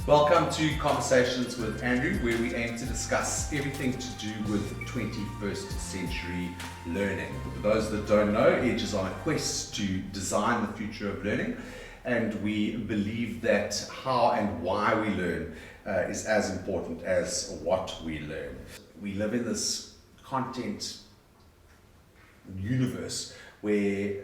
Welcome to Conversations with Andrew, where we aim to discuss everything to do with 21st century learning. For those that don't know, Edge is on a quest to design the future of learning, and we believe that how and why we learn is as important as what we learn. We live in this content universe where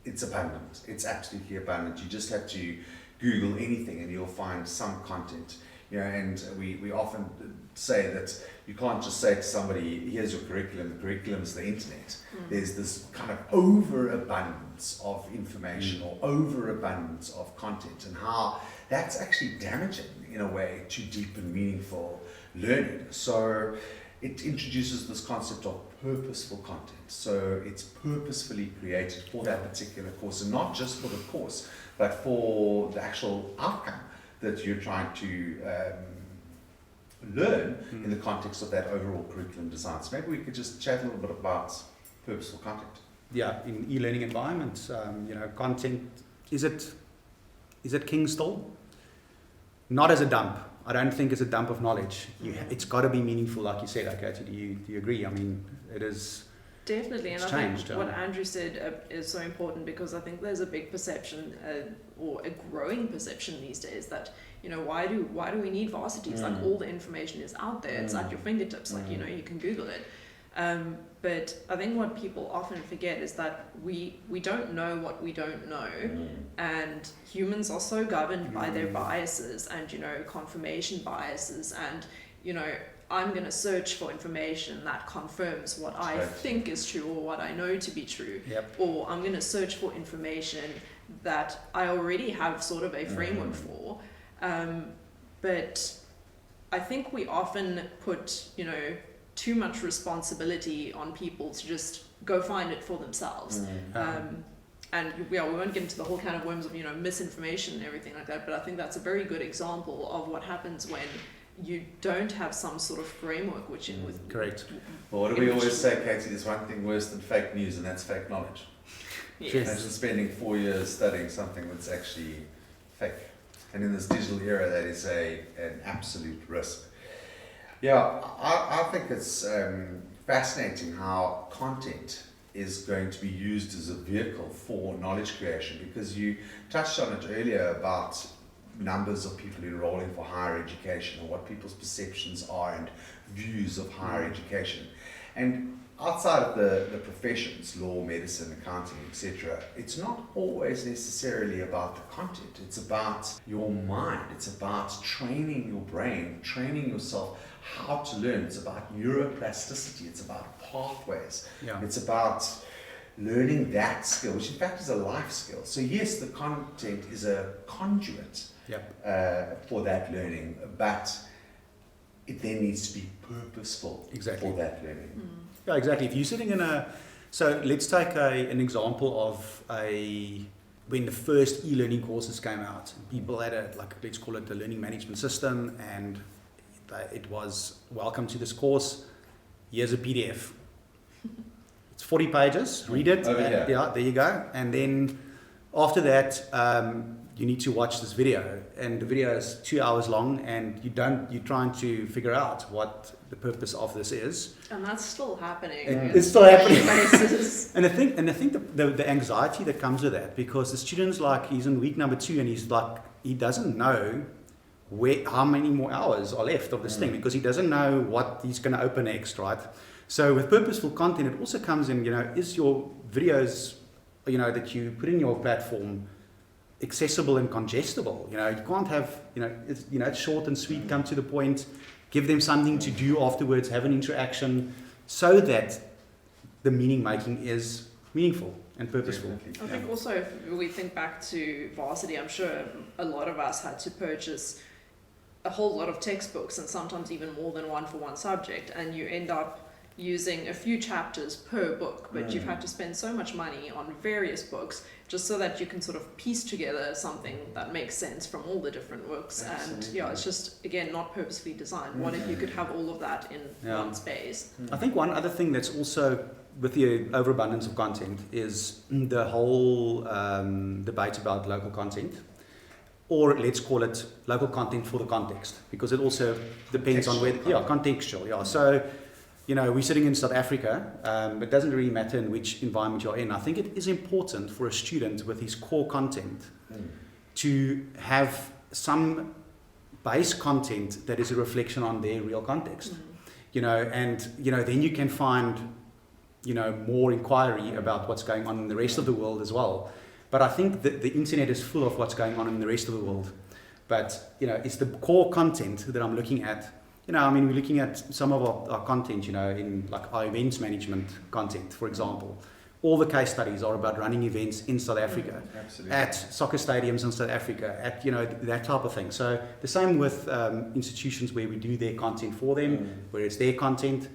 it's abundant. It's absolutely abundant. You just have to Google anything and you'll find some content, and we often say that you can't just say to somebody, here's your curriculum, the curriculum is the internet. There's this kind of overabundance of information or overabundance of content, and how that's actually damaging in a way to deep and meaningful learning. So it introduces this concept of purposeful content. So it's purposefully created for that particular course, and not just for the course, but for the actual outcome that you're trying to learn in the context of that overall curriculum design. So maybe we could just chat a little bit about purposeful content. Yeah, in e-learning environments, content, is it king still? Not as a dump. I don't think it's a dump of knowledge. It's got to be meaningful, like you said. Okay, do you agree? I mean, it is. Definitely, and I changed, think what Andrew said is so important, because I think there's a big perception, or a growing perception these days, that why do we need varsities? Like, all the information is out there. It's at your fingertips. Like you can Google it. But I think what people often forget is that we don't know what we don't know, and humans are so governed by their biases and confirmation biases, and I'm going to search for information that confirms what I think is true or what I know to be true. Yep. Or I'm going to search for information that I already have sort of a framework for. But I think we often put, too much responsibility on people to just go find it for themselves. And we won't get into the whole kind of worms of, misinformation and everything like that, but I think that's a very good example of what happens when you don't have some sort of framework which in with. Correct. Well, what do we always say, Katie? There's one thing worse than fake news, and that's fake knowledge. Yes. Imagine spending 4 years studying something that's actually fake. And in this digital era, that is an absolute risk. Yeah, I think it's fascinating how content is going to be used as a vehicle for knowledge creation, because you touched on it earlier about numbers of people enrolling for higher education, or what people's perceptions are and views of higher education. And outside of the professions, law, medicine, accounting, etc., it's not always necessarily about the content. It's about your mind. It's about training your brain, training yourself how to learn. It's about neuroplasticity. It's about pathways. Yeah. It's about learning that skill, which in fact is a life skill. So yes, the content is a conduit for that learning, but it then needs to be purposeful for that learning. Yeah, exactly. If you're sitting so let's take an example of when the first e-learning courses came out. People had let's call it the learning management system, and it was, welcome to this course, here's a PDF. It's 40 pages, read it. Yeah, there you go. And then after that, you need to watch this video, and the video is 2 hours long, and you're trying to figure out what the purpose of this is. And that's still happening. It's still happening. and I think the anxiety that comes with that, because the student's he's in week number 2, and he doesn't know how many more hours are left of this thing, because he doesn't know what he's going to open next, right? So with purposeful content, it also comes in, is your videos, that you put in your platform accessible and congestible? You can't have, it's short and sweet, come to the point, give them something to do afterwards, have an interaction, so that the meaning making is meaningful and purposeful. I think also, if we think back to varsity, I'm sure a lot of us had to purchase a whole lot of textbooks, and sometimes even more than one for one subject, and you end up using a few chapters per book, but you've had to spend so much money on various books just so that you can sort of piece together something that makes sense from all the different works. Absolutely. And it's just, again, not purposefully designed. What if you could have all of that in one space? I think one other thing that's also with the overabundance of content is the whole debate about local content. or let's call it local content for the context, because it also depends on where, contextual, So, we're sitting in South Africa, it doesn't really matter in which environment you're in. I think it is important for a student with his core content to have some base content that is a reflection on their real context, then you can find, more inquiry about what's going on in the rest of the world as well. But I think that the internet is full of what's going on in the rest of the world. But, it's the core content that I'm looking at. We're looking at some of our content, in like our events management content, for example. All the case studies are about running events in South Africa, at soccer stadiums in South Africa, at, that type of thing. So the same with institutions where we do their content for them, where it's their content.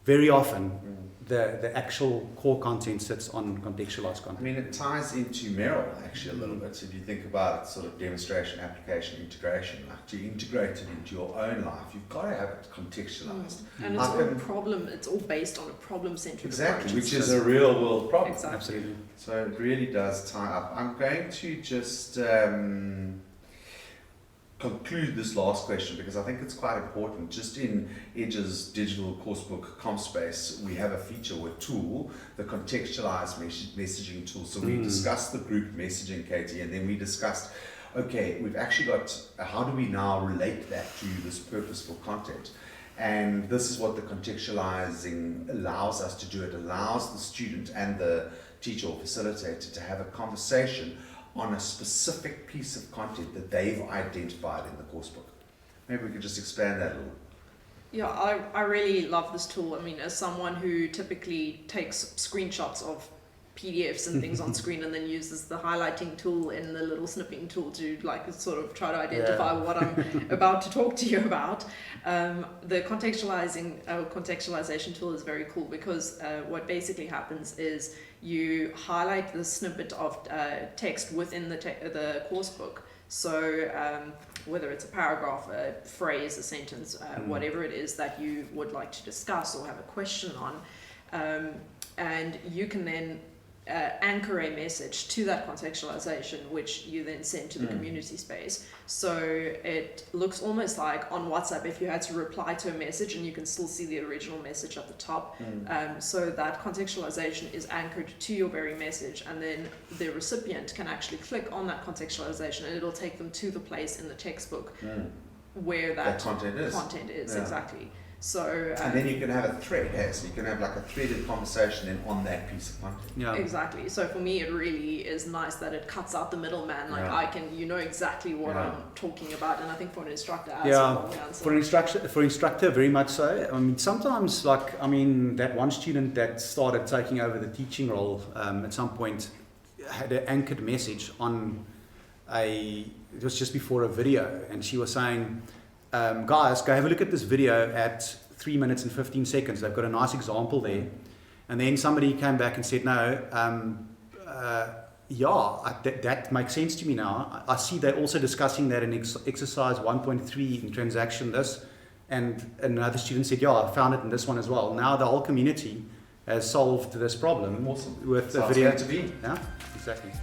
Very often, the actual core content sits on contextualized content. I mean, it ties into Merrill actually a little bit. So if you think about it, sort of demonstration, application, integration, like to integrate it into your own life, you've got to have it contextualized. And it's all based on a problem-centric exactly, approach. which is a real world problem. Exactly. Absolutely. So it really does tie up. I'm going to just conclude this last question because I think it's quite important. Just in Edge's digital coursebook comp space, we have a feature or a tool, the contextualized messaging tool. So we discussed the group messaging, Katie, and then we discussed, okay, we've actually got, how do we now relate that to this purposeful content? And this is what the contextualizing allows us to do. It allows the student and the teacher or facilitator to have a conversation on a specific piece of content that they've identified in the course book. Maybe we could just expand that a little. Yeah, I really love this tool. I mean, as someone who typically takes screenshots of PDFs and things on screen and then uses the highlighting tool and the little snipping tool to sort of try to identify what I'm about to talk to you about. The contextualization tool is very cool because what basically happens is you highlight the snippet of text within the course book. So whether it's a paragraph, a phrase, a sentence, whatever it is that you would like to discuss or have a question on, and you can then anchor a message to that contextualization, which you then send to the community space. So it looks almost like on WhatsApp if you had to reply to a message and you can still see the original message at the top. So that contextualization is anchored to your very message, and then the recipient can actually click on that contextualization and it'll take them to the place in the textbook where that content is. Exactly. So and then you can have a thread, so you can have like a threaded conversation then on that piece of content. Yeah. Exactly. So for me, it really is nice that it cuts out the middleman. I can, exactly what I'm talking about, and I think for an instructor as well. For instructor, very much so. I mean, sometimes that one student that started taking over the teaching role at some point had an anchored message on it was just before a video, and she was saying, guys, go have a look at this video at 3 minutes and 15 seconds. They've got a nice example there. And then somebody came back and said, no, that makes sense to me now. I see they're also discussing that in exercise 1.3 in transaction this. And another student said, I found it in this one as well. Now the whole community has solved this problem with the video. To be. Yeah, exactly.